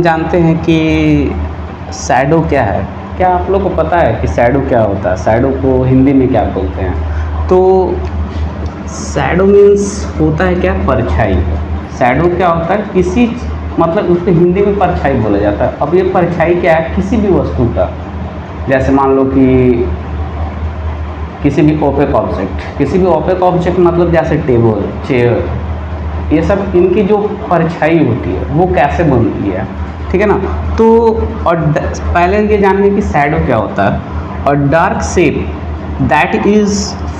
जानते हैं कि शैडो क्या है? क्या आप लोग को पता है कि शैडो क्या होता है? शैडो को हिंदी में क्या बोलते हैं? तो शैडो मीन्स होता है क्या? परछाई। शैडो क्या होता है? किसी मतलब उसको हिंदी में परछाई बोला जाता है। अब ये परछाई क्या है? किसी भी वस्तु का, जैसे मान लो कि किसी भी ओपेक ऑब्जेक्ट, किसी भी ओपेक ऑब्जेक्ट मतलब जैसे टेबल, चेयर, ये सब इनकी जो परछाई होती है वो कैसे बनती है, ठीक है ना? तो और पहले ये जानेंगे कि शैडो क्या होता है। और dark shape that is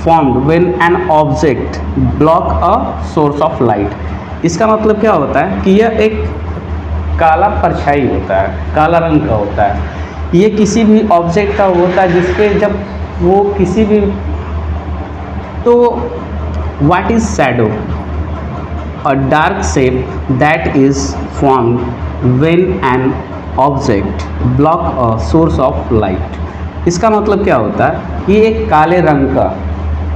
formed when an object block a source of light. इसका मतलब क्या होता है कि यह एक काला परछाई होता है, काला रंग का होता है। ये किसी भी ऑब्जेक्ट का होता है जिसपे जब वो किसी भी, तो what is shadow? A dark shape that is formed when an object block a source of light। इसका मतलब क्या होता है? ये एक काले रंग का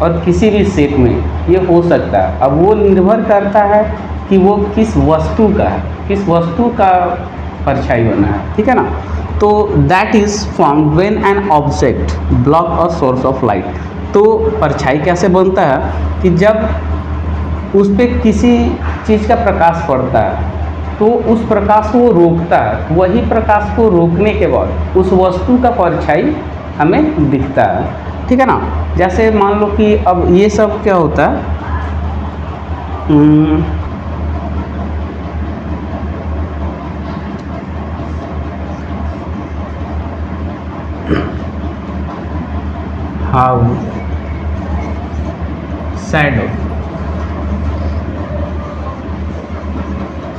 और किसी भी शेप में ये हो सकता है। अब वो निर्भर करता है कि वो किस वस्तु का है, किस वस्तु का परछाई बना है, ठीक है ना? तो that is formed when an object block a source of light. तो परछाई कैसे बनता है कि जब उस पर किसी चीज़ का प्रकाश पड़ता है तो उस प्रकाश को वो रोकता है, वही प्रकाश को रोकने के बाद उस वस्तु का परछाई हमें दिखता है, ठीक है ना? जैसे मान लो कि अब ये सब क्या होता है, हाउ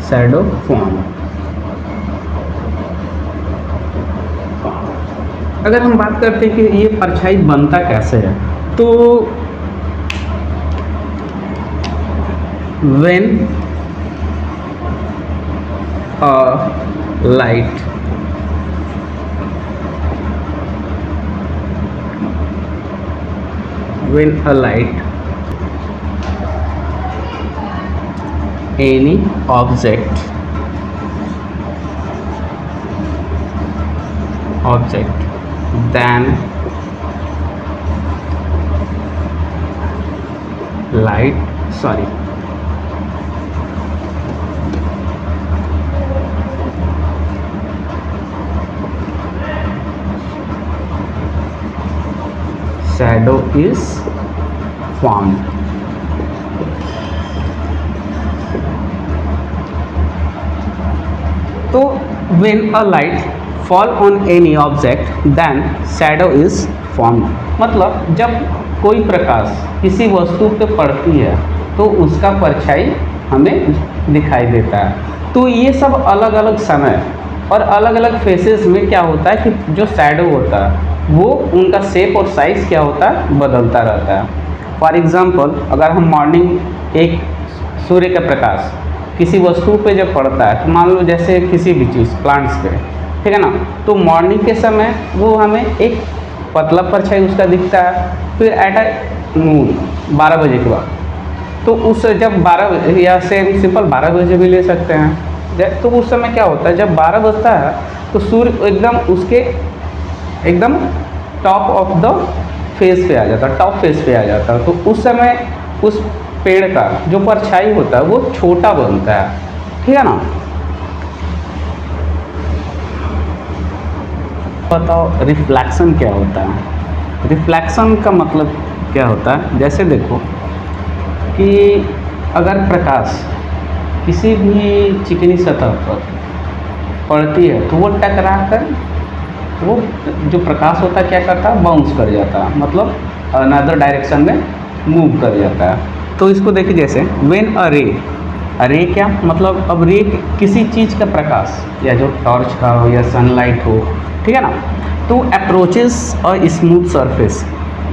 शैडो फॉर्म। अगर हम बात करते हैं कि ये परछाई बनता कैसे है, तो when a light any object then shadow is formed। तो when a light fall on any object then shadow is formed। मतलब जब कोई प्रकाश किसी वस्तु पे पड़ती है तो उसका परछाई हमें दिखाई देता है। तो ये सब अलग अलग समय और अलग अलग फेसेस में क्या होता है कि जो शैडो होता है वो उनका शेप और साइज़ क्या होता है, बदलता रहता है। फॉर एग्ज़ाम्पल अगर हम मॉर्निंग एक सूर्य का प्रकाश किसी वस्तु पे जब पड़ता है, तो मान लो जैसे किसी भी चीज़, प्लांट्स पे, ठीक है ना? तो मॉर्निंग के समय वो हमें एक पतला परछाई उसका दिखता है। फिर एट अ नून 12 बजे के बाद, तो उस जब 12 बजे या सेम सिंपल 12 बजे भी ले सकते हैं, तो उस समय क्या होता है जब 12 बजता है तो सूर्य एकदम उसके एकदम टॉप ऑफ द फेस पे आ जाता है, टॉप फेस पे आ जाता है। तो उस समय उस पेड़ का जो परछाई होता है वो छोटा बनता है, ठीक है ना? बताओ रिफ्लेक्शन क्या होता है? रिफ्लेक्शन का मतलब क्या होता है? जैसे देखो कि अगर प्रकाश किसी भी चिकनी सतह पर पड़ती है तो वो टकरा कर वो जो प्रकाश होता है क्या करता है, बाउंस कर जाता है, मतलब अनदर डायरेक्शन में मूव कर जाता है। तो इसको देखिए जैसे व्हेन अ रे क्या मतलब, अब रे किसी चीज़ का प्रकाश या जो टॉर्च का हो या सनलाइट हो, ठीक है ना? तो अप्रोचेस अ स्मूथ सरफेस।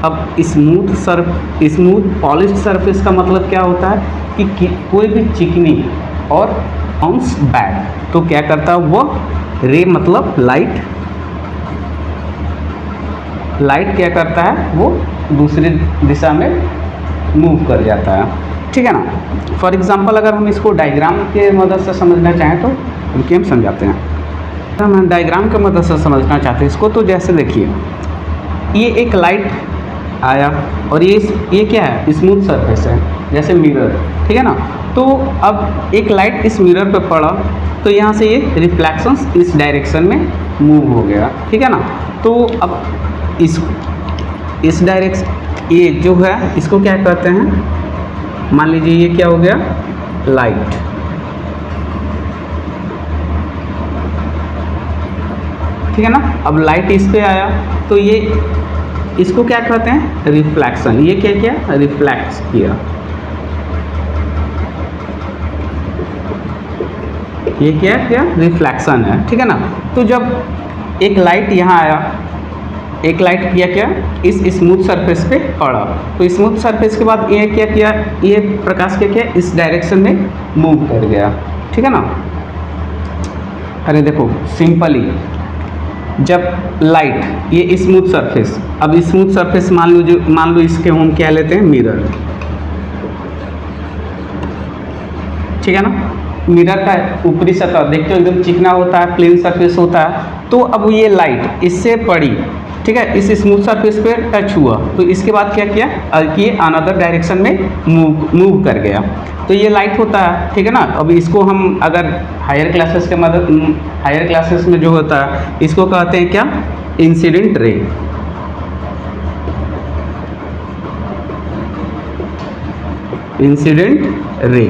अब स्मूथ पॉलिश्ड सरफेस का मतलब क्या होता है कि कोई भी चिकनी और बाउंस बैक, तो क्या करता है वो रे मतलब लाइट क्या करता है वो दूसरी दिशा में मूव कर जाता है, ठीक है ना? फॉर एग्जांपल अगर हम इसको डायग्राम के मदद से समझना चाहें तो रुकिए हम समझाते हैं। हम डायग्राम के मदद से समझना चाहते हैं इसको। तो जैसे देखिए, ये एक लाइट आया और ये क्या है, स्मूथ सरफेस है जैसे मिरर, ठीक है ना। तो अब एक लाइट इस मिरर पे पड़ा तो यहाँ से ये रिफ्लेक्शंस इस डायरेक्शन में मूव हो गया, ठीक है ना। तो अब इस डायरेक्शन, ये जो है इसको क्या कहते हैं, मान लीजिए ये क्या हो गया, लाइट, ठीक है ना। अब लाइट इस पे आया तो ये इसको क्या कहते हैं, रिफ्लेक्शन। ये क्या किया, रिफ्लेक्ट किया, ये क्या क्या रिफ्लेक्शन है, ठीक है ना। तो जब एक लाइट यहाँ आया, एक लाइट किया क्या, इस स्मूथ सरफेस पे पड़ा, तो स्मूथ सरफेस के बाद ये क्या किया, ये प्रकाश क्या किया, इस डायरेक्शन में मूव कर गया, ठीक है ना। अरे देखो सिंपली, जब लाइट, ये स्मूथ सरफेस, अब स्मूथ सरफेस मान लो इसके हम क्या लेते हैं, मिरर, ठीक है ना। मिरर का ऊपरी सतह देखते हो एकदम चिकना होता है, प्लेन सरफेस होता है। तो अब ये लाइट इससे पड़ी, ठीक है, इस स्मूथ सरफेस पे टच हुआ, तो इसके बाद क्या किया कि अनदर डायरेक्शन में मूव कर गया, तो ये लाइट होता है, ठीक है ना। अब इसको हम अगर हायर क्लासेस में जो होता है इसको कहते हैं क्या, इंसिडेंट रे, इंसिडेंट रे,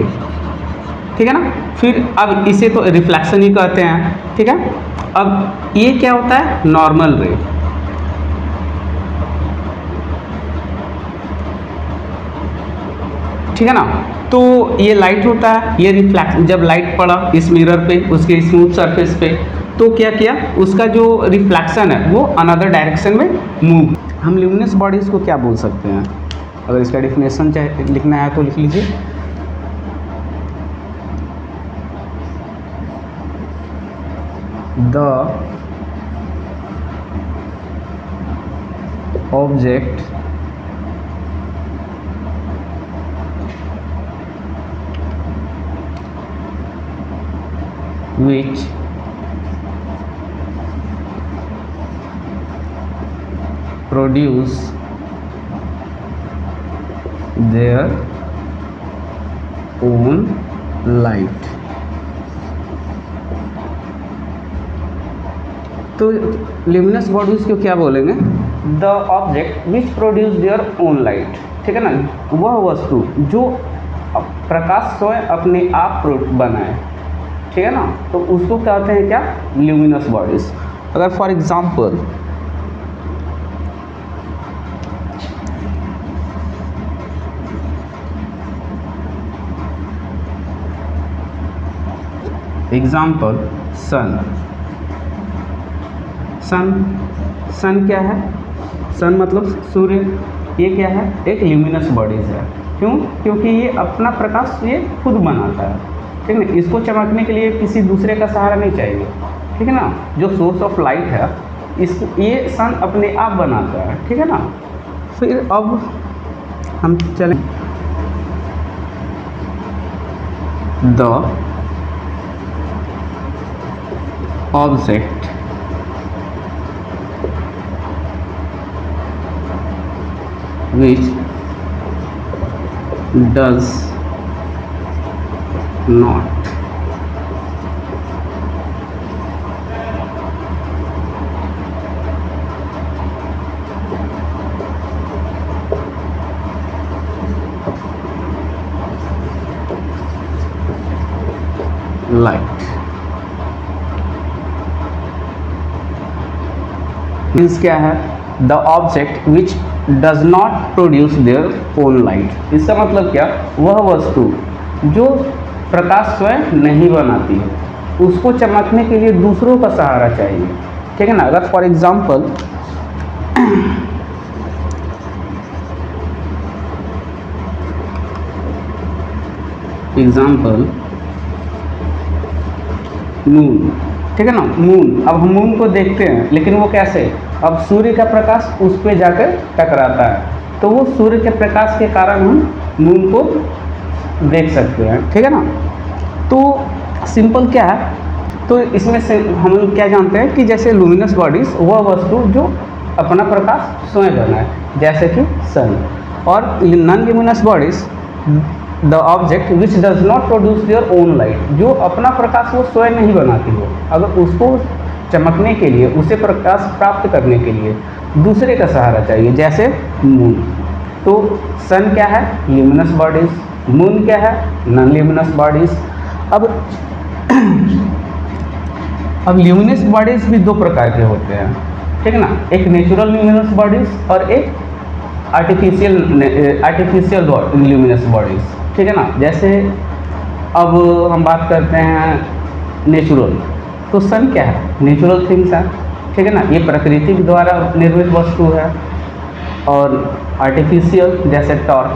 ठीक है ना। फिर अब इसे तो रिफ्लेक्शन ही कहते हैं, ठीक है। अब ये क्या होता है, नॉर्मल रे, ठीक है ना। तो ये लाइट होता है, ये रिफ्लेक्ट, जब लाइट पड़ा इस मिरर पे, उसके स्मूथ सरफेस पे, तो क्या किया, उसका जो रिफ्लेक्शन है वो अनदर डायरेक्शन में मूव। हम ल्यूमिनस बॉडीज को क्या बोल सकते हैं, अगर इसका डेफिनेशन चाहे लिखना है तो लिख लीजिए। The object which produce their own light। तो ल्यूमिनस बॉडीज को क्या बोलेंगे, the object which produce their own light, ठीक है ना। वह वस्तु जो प्रकाश स्वयं अपने आप बनाए, ठीक है ना, तो उसको कहते हैं क्या, ल्यूमिनस बॉडीज। अगर फॉर एग्जांपल सन, सन क्या है, सन मतलब सूर्य, ये क्या है, एक ल्यूमिनस बॉडीज है। क्यों, क्योंकि ये अपना प्रकाश ये खुद बनाता है, ठीक है ना। इसको चमकने के लिए किसी दूसरे का सहारा नहीं चाहिए, ठीक है ना। जो सोर्स ऑफ लाइट है इसको ये सन अपने आप बनाता है, ठीक है ना। फिर अब हम चलें, the object which does not light means क्या है, the object which does not produce their own light. इसका मतलब क्या, वह वस्तु जो प्रकाश स्वयं नहीं बनाती है, उसको चमकने के लिए दूसरों का सहारा चाहिए, ठीक है ना। अगर फॉर एग्जांपल मून, ठीक है ना, मून। अब हम मून को देखते हैं, लेकिन वो कैसे, अब सूर्य का प्रकाश उस पर जाकर टकराता है, तो वो सूर्य के प्रकाश के कारण हम मून को देख सकते हैं, ठीक है ना। तो सिंपल क्या है, तो तो इसमें से हम लोग क्या जानते हैं कि जैसे लुमिनस बॉडीज वह वस्तु जो अपना प्रकाश स्वयं बनाए, जैसे कि सन, और non luminous bodies the object which does not produce their own light, जो अपना प्रकाश वो स्वयं नहीं बनाती हो, अगर उसको चमकने के लिए, उसे प्रकाश प्राप्त करने के लिए दूसरे का सहारा चाहिए, जैसे मून। तो सन क्या है? Luminous bodies. मून क्या है? Non luminous bodies. अब ल्यूमिनस बॉडीज भी दो प्रकार के होते हैं, ठीक है ना, एक नेचुरल ल्यूमिनस बॉडीज और एक आर्टिफिशियल ल्यूमिनस बॉडीज, ठीक है ना। जैसे अब हम बात करते हैं नेचुरल, तो सन क्या है? नेचुरल थिंग्स है, ठीक है ना, ये प्रकृति के द्वारा निर्मित वस्तु है। और आर्टिफिशियल जैसे टॉर्च,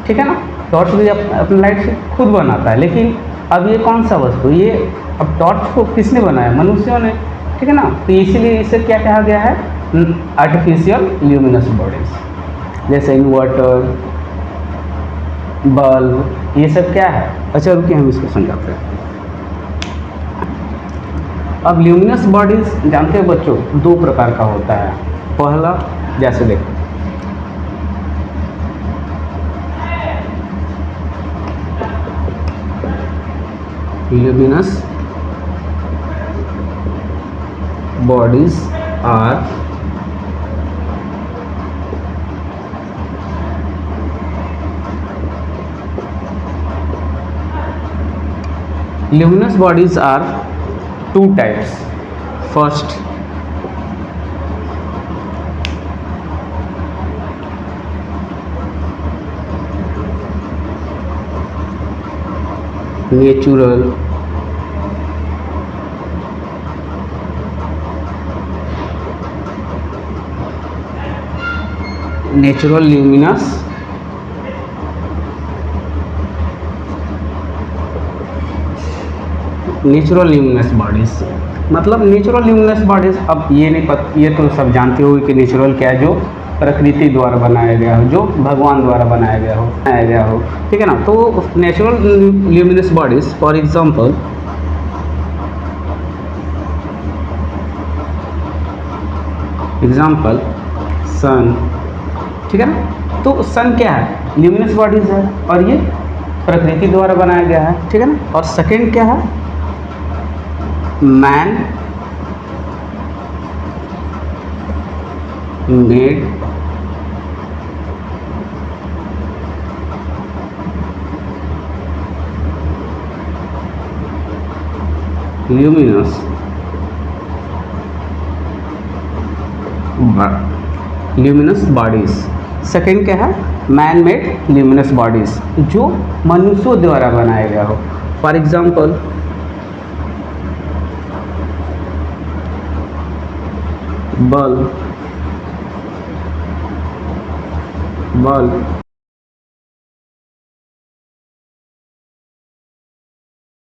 ठीक है ना, टॉर्च भी अपनी लाइट से खुद बनाता है, लेकिन अब ये कौन सा वस्तु, ये अब टॉर्च को किसने बनाया? मनुष्यों ने, ठीक है ना। तो इसीलिए इसे क्या कहा गया है? Artificial luminous bodies. जैसे इन्वर्टर, बल्ब, ये सब क्या है? अच्छा रुकिए, हम इसको समझाते हैं। अब ल्यूमिनस बॉडीज जानते हो बच्चों, दो प्रकार का होता है। पहला, जैसे देखो, luminous bodies are two types. First, natural, luminous bodies. मतलब नेचुरल ल्यूमिनस बॉडीज, अब ये नहीं पता, ये तो सब जानते हो कि नेचुरल क्या है, जो प्रकृति द्वारा बनाया गया हो, जो भगवान द्वारा बनाया गया हो, ठीक है ना। तो natural luminous bodies, for example sun, ठीक है ना। तो सन क्या है? ल्यूमिनस बॉडीज है, और ये प्रकृति द्वारा बनाया गया है, ठीक है ना। और सेकंड क्या है? Man made luminous bodies. Second क्या है? मैन मेड ल्यूमिनस बॉडीज, जो मनुष्यों द्वारा बनाया गया हो। For example bulb